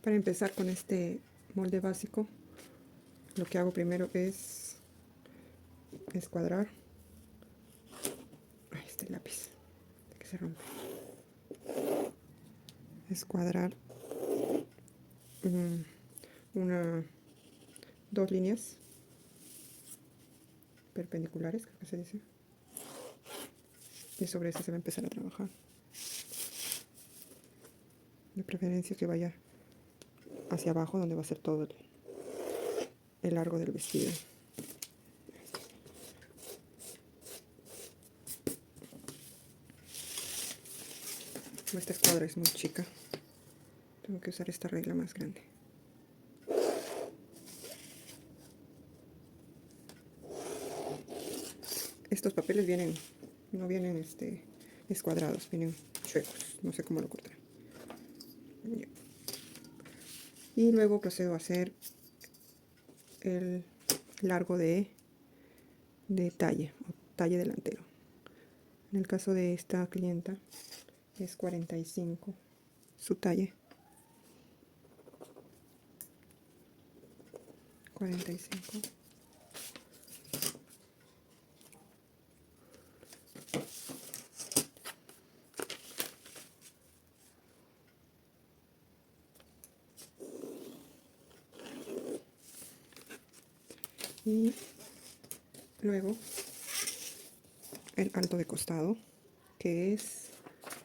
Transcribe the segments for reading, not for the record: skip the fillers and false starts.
Para empezar con este molde básico, lo que hago primero es escuadrar. Ay, este lápiz que se rompe. Escuadrar dos líneas perpendiculares, creo que se dice. Y sobre eso se va a empezar a trabajar. De preferencia que vaya hacia abajo, donde va a ser todo el largo del vestido. Como esta escuadra es muy chica, tengo que usar esta regla más grande. Estos papeles no vienen escuadrados, vienen chuecos, no sé cómo lo cortaré. Y luego procedo a hacer el largo de talle o talle delantero. En el caso de esta clienta es 45 su talle. 45. Y luego el alto de costado, que es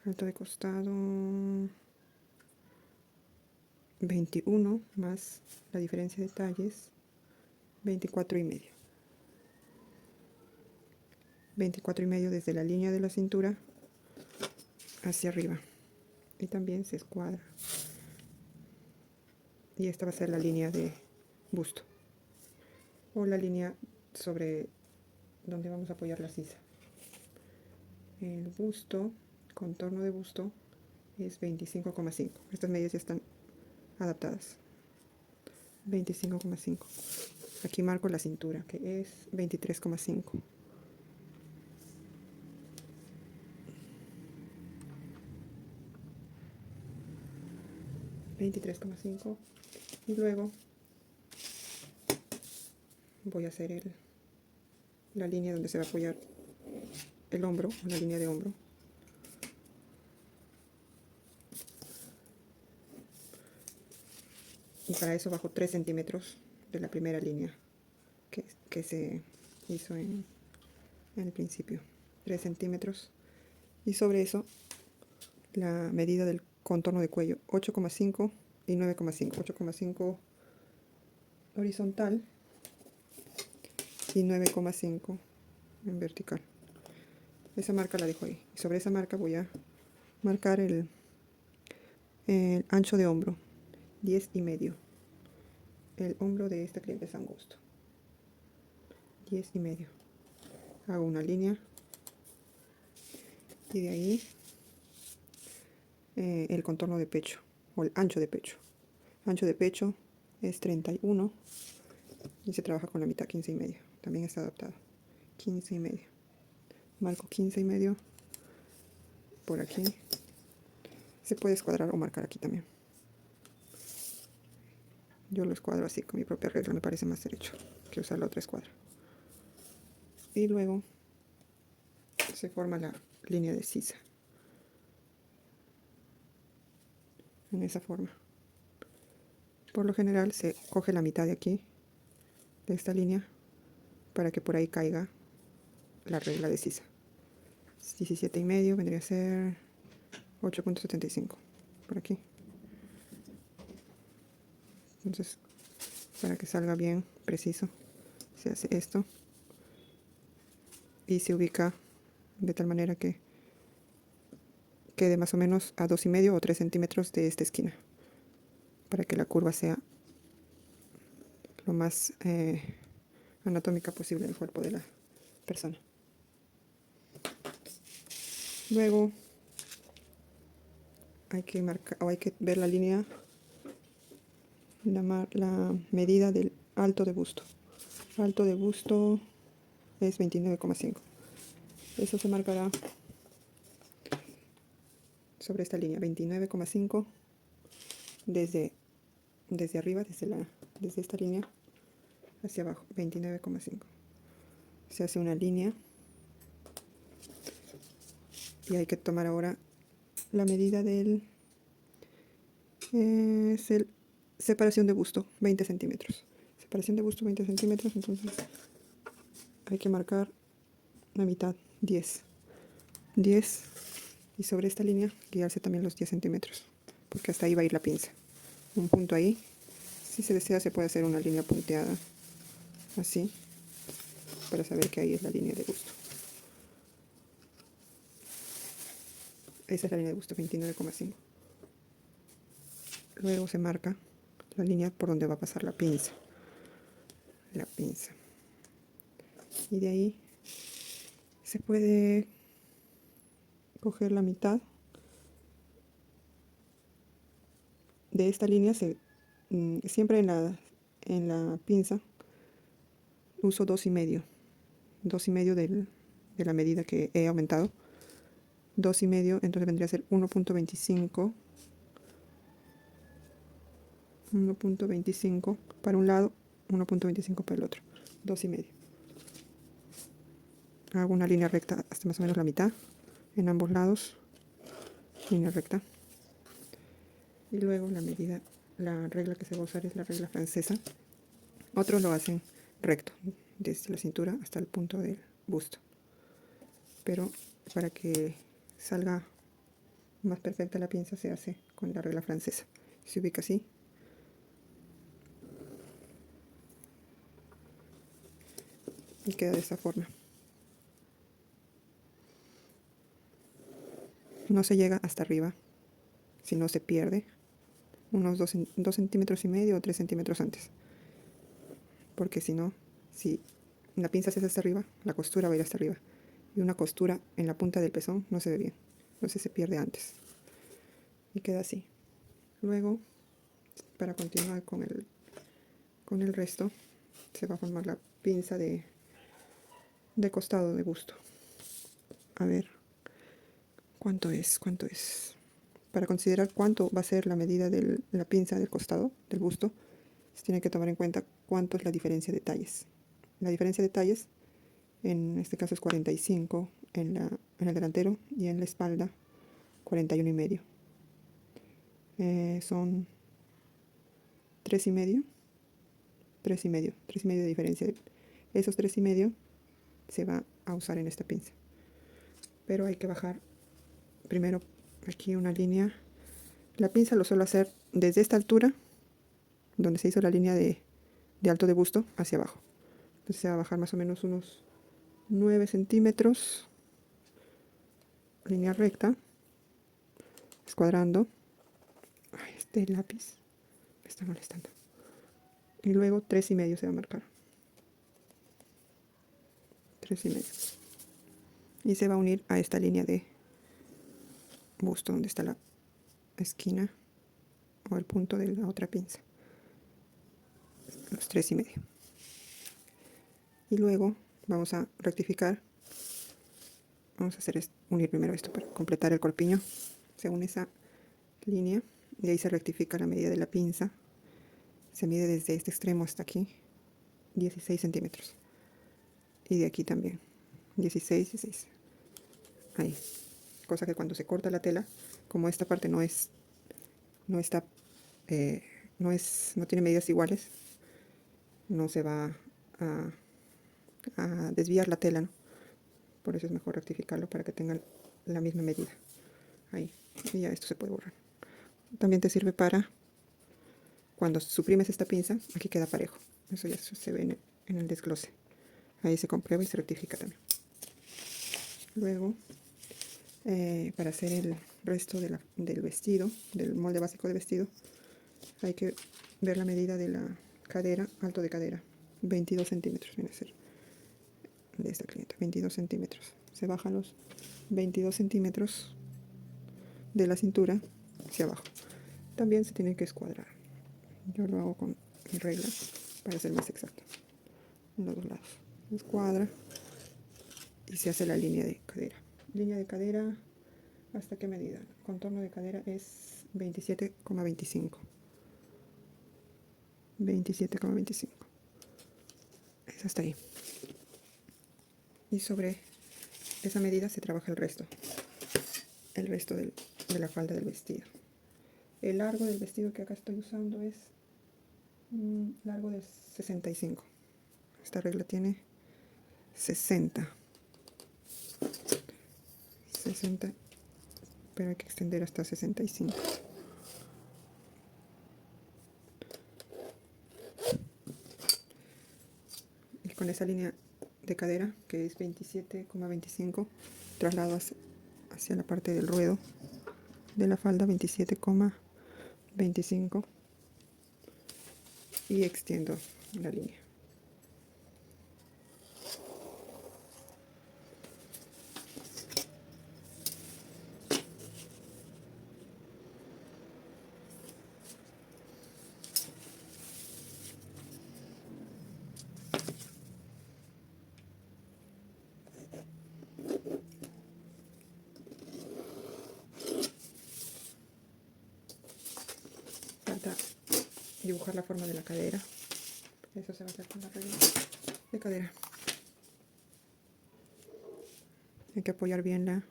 alto de costado 21 más la diferencia de talles 24 y medio. 24 y medio desde la línea de la cintura hacia arriba, y también se escuadra, y esta va a ser la línea de busto o la línea sobre donde vamos a apoyar la sisa. El busto, contorno de busto, es 25,5. Estas medidas ya están adaptadas. 25,5. Aquí marco la cintura, que es 23,5. Y luego voy a hacer la línea donde se va a apoyar el hombro, la línea de hombro. Y para eso bajo 3 centímetros de la primera línea que se hizo en el principio. 3 centímetros. Y sobre eso la medida del contorno de cuello, 8,5 y 9,5. 8,5 horizontal y 9,5 en vertical. Esa marca la dejo ahí. Y sobre esa marca voy a marcar el ancho de hombro, 10 y medio. El hombro de esta cliente es angosto, 10 y medio. Hago una línea y de ahí el contorno de pecho o el ancho de pecho. Ancho de pecho es 31 y se trabaja con la mitad, 15 y medio. También está adaptado, 15 y medio. Marco 15 y medio por aquí. Se puede escuadrar o marcar aquí también. Yo lo escuadro así con mi propia regla, me parece más derecho que usar la otra escuadra. Y luego se forma la línea de sisa en esa forma. Por lo general se coge la mitad de aquí, de esta línea, para que por ahí caiga la regla de sisa. 17 y medio vendría a ser 8,75 por aquí. Entonces, para que salga bien preciso, se hace esto y se ubica de tal manera que quede más o menos a 2 y medio o 3 centímetros de esta esquina, para que la curva sea lo más anatómica posible del cuerpo de la persona. Luego hay que marcar o hay que ver la línea, la medida del alto de busto. Alto de busto es 29,5. Eso se marcará sobre esta línea, 29,5 desde desde arriba, desde esta línea hacia abajo, 29,5. Se hace una línea y hay que tomar ahora la medida del separación de busto, 20 centímetros. Separación de busto, 20 centímetros, entonces hay que marcar la mitad, 10. Y sobre esta línea guiarse también los 10 centímetros, porque hasta ahí va a ir la pinza. Un punto ahí. Si se desea se puede hacer una línea punteada, así, para saber que ahí es la línea de busto. Esa es la línea de busto, 29,5. Luego se marca la línea por donde va a pasar la pinza. Y de ahí se puede coger la mitad de esta línea. Siempre en la pinza uso 2,5 de la medida que he aumentado. 2,5, entonces vendría a ser 1,25 para un lado, 1,25 para el otro, 2,5. Hago una línea recta hasta más o menos la mitad en ambos lados, línea recta. Y luego la regla que se va a usar es la regla francesa. Otros lo hacen recto, desde la cintura hasta el punto del busto. Pero para que salga más perfecta la pinza se hace con la regla francesa. Se ubica así. Y queda de esta forma. No se llega hasta arriba, si no se pierde unos 2 centímetros y medio o 3 centímetros antes. Porque si no, si la pinza se hace hasta arriba, la costura va a ir hasta arriba. Y una costura en la punta del pezón no se ve bien. Entonces se pierde antes. Y queda así. Luego, para continuar con el resto, se va a formar la pinza de costado de busto. A ver, ¿cuánto es? Para considerar cuánto va a ser la medida de la pinza del costado del busto, se tiene que tomar en cuenta cuánto es la diferencia de talles. La diferencia de talles, en este caso es 45 en el delantero, y en la espalda 41,5. Son 3,5 de diferencia. Esos 3,5 se va a usar en esta pinza, pero hay que bajar primero aquí una línea. La pinza lo suelo hacer desde esta altura, donde se hizo la línea de alto de busto, hacia abajo. Entonces se va a bajar más o menos unos 9 centímetros, línea recta, escuadrando. Ay, este lápiz me está molestando. Y luego 3,5 se va a marcar. 3,5. Y se va a unir a esta línea de busto, donde está la esquina o el punto de la otra pinza. Los 3,5. Y luego vamos a rectificar. Vamos a unir primero esto para completar el corpiño. Se une esa línea y ahí se rectifica la medida de la pinza. Se mide desde este extremo hasta aquí 16 centímetros. Y de aquí también 16. Ahí. Cosa que cuando se corta la tela, como esta parte no tiene medidas iguales, no se va a desviar la tela, ¿no? Por eso es mejor rectificarlo para que tengan la misma medida. Ahí. Y ya esto se puede borrar. También te sirve para cuando suprimes esta pinza, aquí queda parejo. Eso ya se ve en el desglose. Ahí se comprueba y se rectifica también. Luego, para hacer el resto del vestido, del molde básico de vestido, hay que ver la medida de la cadera, alto de cadera. 22 centímetros viene a ser de esta clienta, 22 centímetros. Se bajan los 22 centímetros de la cintura hacia abajo. También se tiene que escuadrar. Yo lo hago con regla para ser más exacto. En los dos lados. Se escuadra y se hace la línea de cadera. Línea de cadera, ¿hasta qué medida? Contorno de cadera es 27,25. 27,25. Es hasta ahí. Y sobre esa medida se trabaja el resto de la falda del vestido. El largo del vestido que acá estoy usando es largo de 65. Esta regla tiene 60, pero hay que extender hasta 65. Y con esa línea de cadera, que es 27,25, traslado hacia la parte del ruedo de la falda, 27,25, y extiendo la línea. Falta dibujar la forma de la cadera. Eso se va a hacer con la regla de cadera. Hay que apoyar bien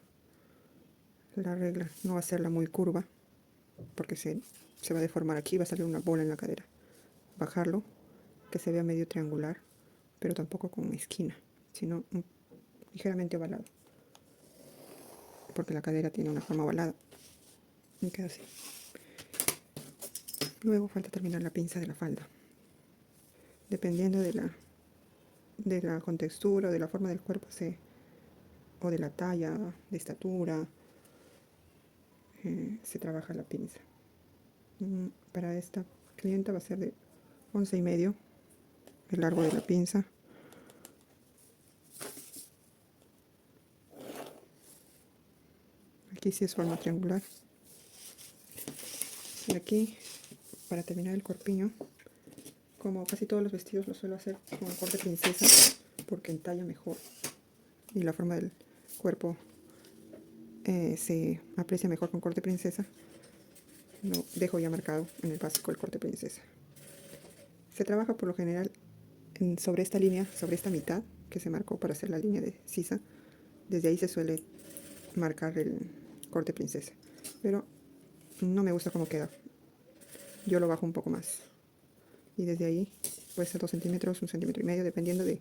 la regla, no hacerla muy curva, porque se va a deformar aquí, va a salir una bola en la cadera. Bajarlo, que se vea medio triangular, pero tampoco con esquina, sino ligeramente ovalado, porque la cadera tiene una forma ovalada. Y queda así. Luego falta terminar la pinza de la falda. Dependiendo de la contextura, de la forma del cuerpo, o de la talla, de estatura, se trabaja la pinza. Para esta clienta va a ser de 11,5 el largo de la pinza. Aquí sí es forma triangular. Y aquí, para terminar el corpiño, como casi todos los vestidos lo suelo hacer con corte princesa, porque entalla mejor y la forma del cuerpo se aprecia mejor con corte princesa. Lo dejo ya marcado en el básico el corte princesa. Se trabaja por lo general sobre esta línea, sobre esta mitad que se marcó para hacer la línea de sisa. Desde ahí se suele marcar el corte princesa, pero no me gusta cómo queda. Yo lo bajo un poco más, y desde ahí puede ser 2 centímetros, 1,5 centímetros, dependiendo de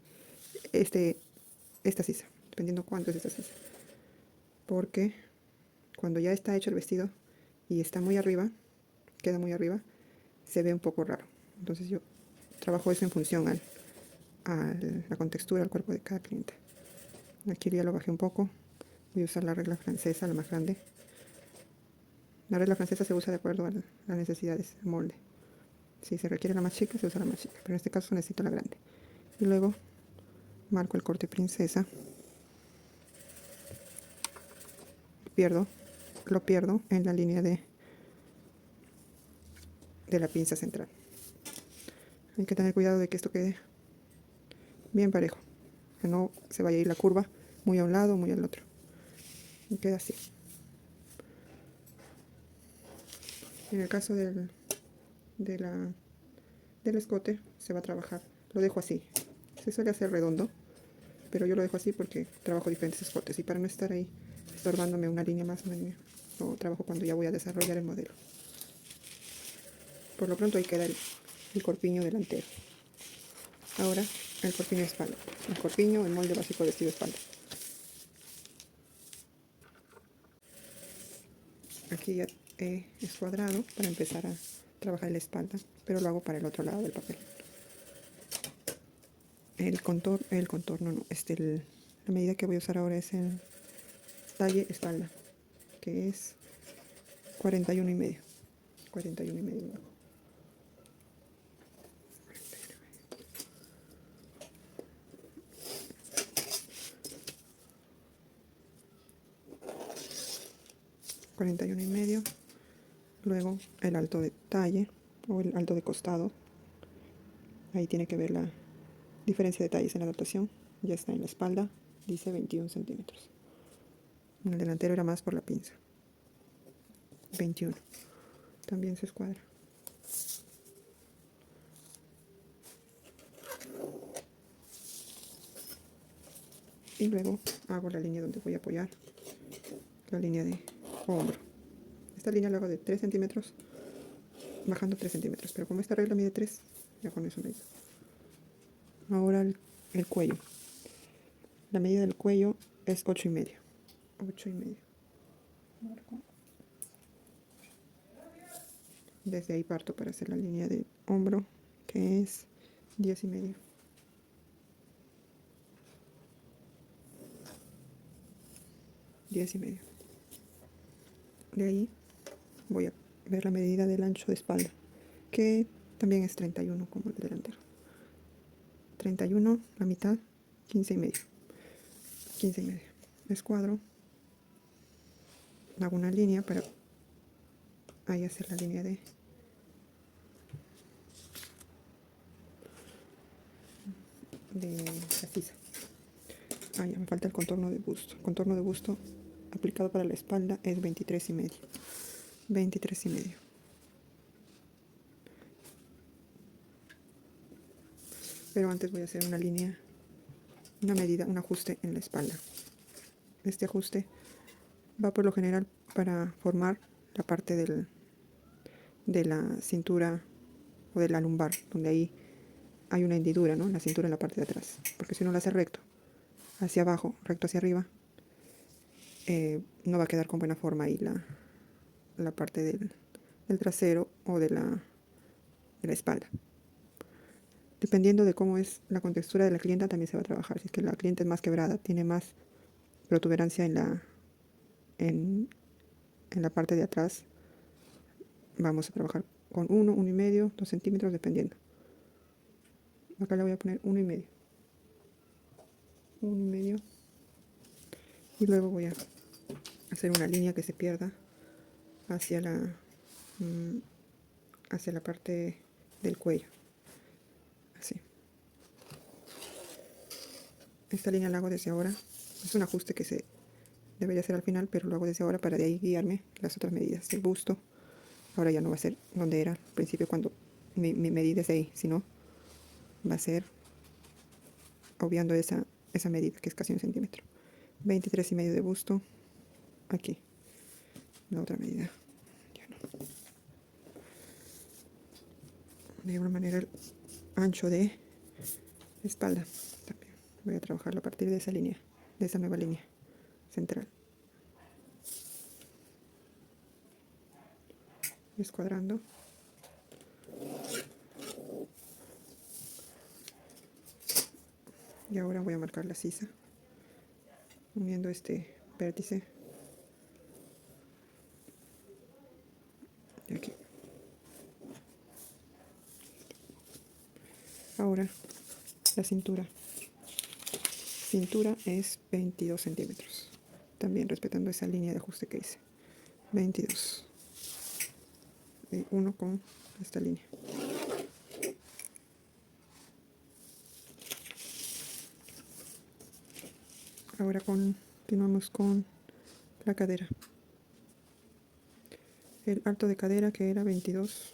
esta sisa, dependiendo cuánto es esta sisa, porque cuando ya está hecho el vestido y está muy arriba, queda muy arriba, se ve un poco raro. Entonces yo trabajo eso en función a la contextura, al cuerpo de cada cliente. Aquí ya lo bajé un poco. Voy a usar la regla francesa, la más grande. La regla francesa se usa de acuerdo a las necesidades del molde. Si se requiere la más chica, se usa la más chica, pero en este caso necesito la grande. Y luego marco el corte princesa. Lo pierdo en la línea de la pinza central. Hay que tener cuidado de que esto quede bien parejo, que no se vaya a ir la curva muy a un lado o muy al otro. Y queda así. En el caso del escote se va a trabajar, lo dejo así. Se suele hacer redondo, pero yo lo dejo así porque trabajo diferentes escotes, y para no estar ahí estorbándome una línea más, una línea, lo trabajo cuando ya voy a desarrollar el modelo. Por lo pronto ahí queda el corpiño delantero. Ahora el corpiño de espalda. El corpiño, el molde básico de vestido de espalda. Aquí ya he escuadrado para empezar a trabajar la espalda, pero lo hago para el otro lado del papel. El contorno no, la medida que voy a usar ahora es el talle espalda, que es 41,5. 41,5. 41,5. Luego el alto de talle o el alto de costado. Ahí tiene que ver la diferencia de talles en la adaptación. Ya está en la espalda, dice 21 centímetros. En el delantero era más por la pinza. 21. También se escuadra. y luego hago la línea donde voy a apoyar la línea de hombro. Esta línea la hago de 3 centímetros, bajando 3 centímetros, pero como esta regla mide 3, ya con eso me hizo. Ahora el cuello. La medida del cuello es 8,5. 8,5. Desde ahí parto para hacer la línea de hombro, que es 10,5. 10,5. De ahí voy a ver la medida del ancho de espalda, que también es 31 como el delantero. 31, la mitad, 15,5. 15,5. Escuadro, hago una línea para ahí hacer la línea de la sisa. Ah, ya me falta el contorno de busto. El contorno de busto aplicado para la espalda es 23,5. 23,5. Pero antes voy a hacer una línea, una medida, un ajuste en la espalda. Este ajuste va por lo general para formar la parte de la cintura o de la lumbar, donde ahí hay una hendidura, ¿no? La cintura en la parte de atrás. Porque si uno la hace recto hacia abajo, recto hacia arriba, no va a quedar con buena forma ahí la parte del trasero o de la espalda. Dependiendo de cómo es la contextura de la clienta, también se va a trabajar. Si es que la clienta es más quebrada, tiene más protuberancia en la parte de atrás, vamos a trabajar con 1, 1,5, 2 centímetros, dependiendo. Acá le voy a poner 1,5. 1,5. Y luego voy a hacer una línea que se pierda hacia la parte del cuello. Así. Esta línea la hago desde ahora. Es un ajuste que se debería hacer al final, pero lo hago desde ahora para de ahí guiarme las otras medidas. El busto ahora ya no va a ser donde era al principio cuando me medí desde ahí, sino va a ser obviando esa medida que es casi 1 centímetro. 23,5 de busto. Aquí la otra medida ya no. De igual manera el ancho de espalda también voy a trabajarlo a partir de esa línea, de esa nueva línea central, escuadrando. Y ahora voy a marcar la sisa uniendo este vértice de aquí. Ahora la cintura es 22 centímetros, también respetando esa línea de ajuste que hice. 22 de 1 con esta línea. Ahora continuamos con la cadera. El alto de cadera, que era 22.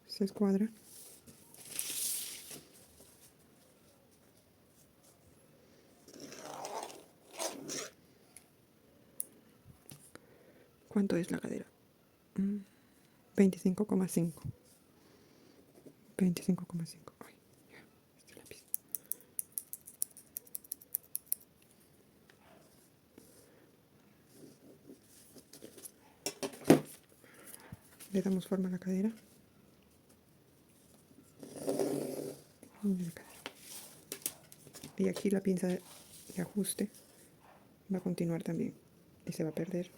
Se escuadra. ¿Cuánto es la cadera? 25,5. 25,5. Ay, ya, este lápiz. Le damos forma a la cadera. Y aquí la pinza de ajuste va a continuar también y se va a perder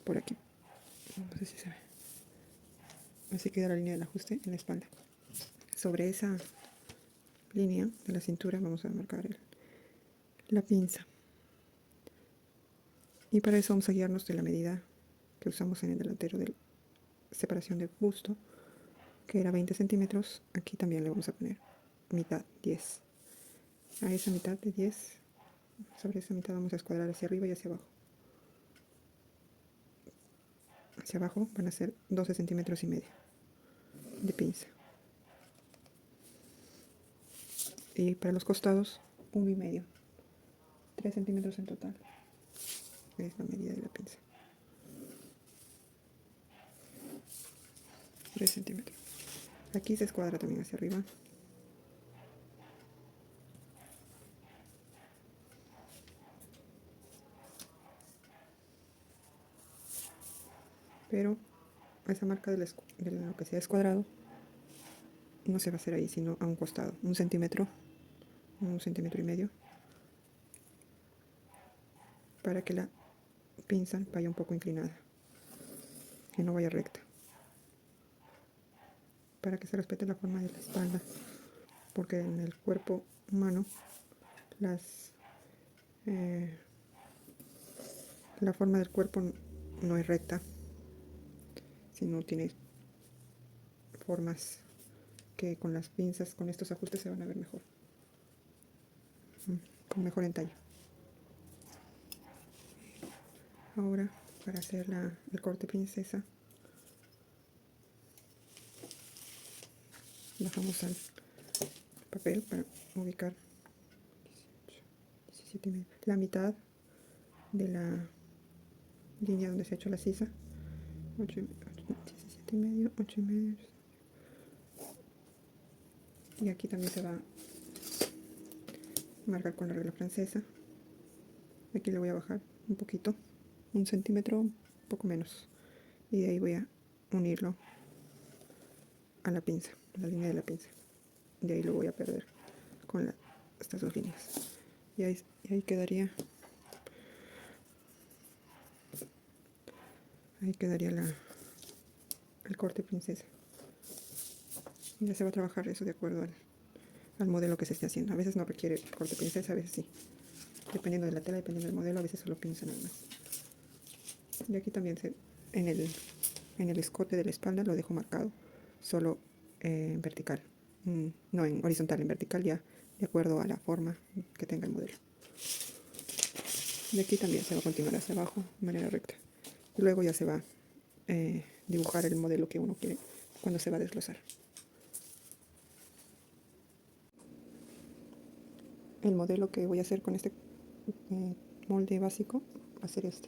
por aquí. No sé si se ve. Así queda la línea del ajuste en la espalda. Sobre esa línea de la cintura vamos a marcar la pinza. Y para eso vamos a guiarnos de la medida que usamos en el delantero de separación de busto, que era 20 centímetros. Aquí también le vamos a poner mitad, 10. A esa mitad de 10, sobre esa mitad vamos a escuadrar hacia arriba y hacia abajo. Hacia abajo van a ser 12 centímetros y medio de pinza. y para los costados 1,5, 3 centímetros en total. Es la medida de la pinza. 3 centímetros. Aquí se escuadra también hacia arriba. Pero esa marca de lo que sea escuadrado no se va a hacer ahí, sino a un costado, 1 centímetro, 1,5 centímetros, para que la pinza vaya un poco inclinada, que no vaya recta, para que se respete la forma de la espalda, porque en el cuerpo humano la forma del cuerpo no es recta, sino tiene formas que con las pinzas, con estos ajustes se van a ver mejor, con mejor entalle. Ahora, para hacer el corte princesa, bajamos al papel para ubicar 17,5, la mitad de la línea donde se ha hecho la sisa, 17,5, 8,5, y aquí también se va a marcar con la regla francesa. Aquí le voy a bajar un poquito, 1 centímetro, un poco menos, y de ahí voy a unirlo a la pinza, a la línea de la pinza. De ahí lo voy a perder con estas dos líneas. Y ahí quedaría el corte princesa. Y ya se va a trabajar eso de acuerdo al modelo que se esté haciendo. A veces no requiere corte princesa, a veces sí. Dependiendo de la tela, dependiendo del modelo, a veces solo pinza nada más. Y aquí también en el escote de la espalda lo dejo marcado, solo en vertical, no en horizontal, en vertical, ya de acuerdo a la forma que tenga el modelo. Y aquí también se va a continuar hacia abajo de manera recta. Y luego ya se va a dibujar el modelo que uno quiere cuando se va a desglosar. El modelo que voy a hacer con este molde básico va a ser este.